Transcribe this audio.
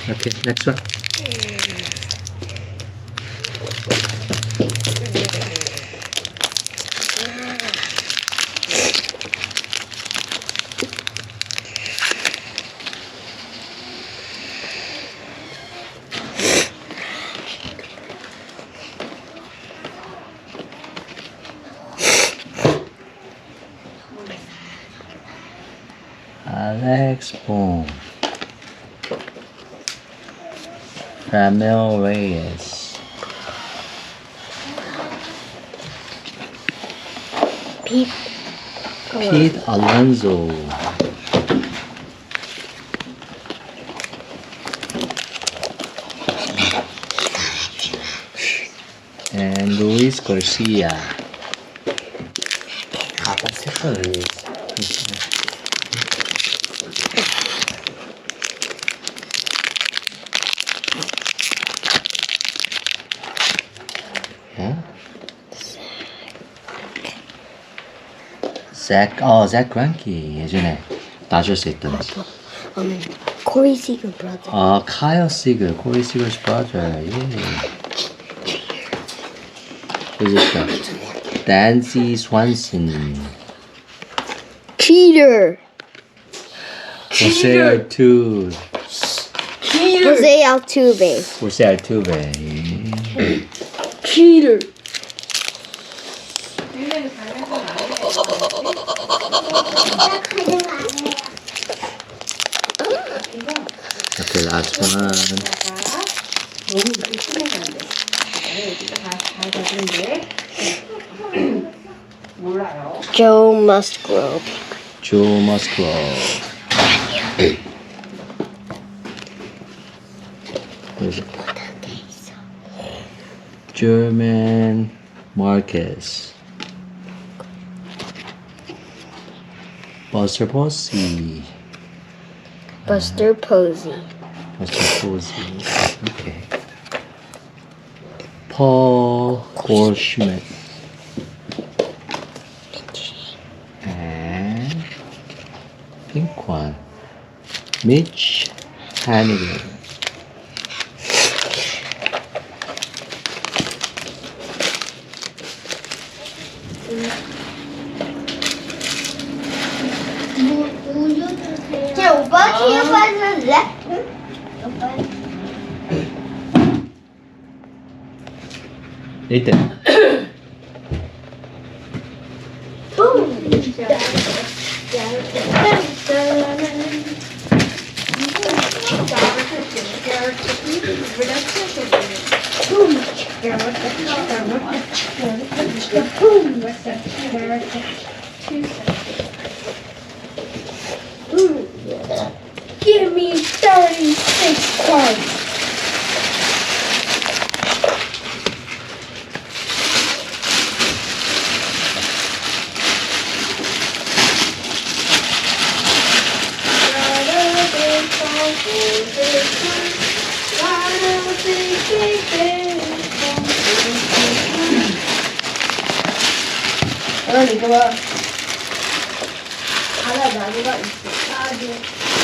Okay, next one. Alex Boom, Ramel Reyes, Pete Alonso, and Luis Garcia. 아빠 색깔을 Zach Greinke 예전에 다저스 있던 Corey Seager brother. Kyle Seager, Corey Seager's brother. Yeah. Who's this guy? Danzy Swanson. Cheater. Jose Altuve. Jose Altuve. Jose Altuve. Yeah. Cheater. Okay, last one. Joe Musgrove. Joe Musgrove. Where's it? German Marcus. Buster Posey. Buster Posey. Buster Posey. Okay. Paul Goldschmidt. And pink one. Mitch Hannigan. 오빠 취업하는데? Nathan. Give me 36 cards. 이거 하나 나무가 있어.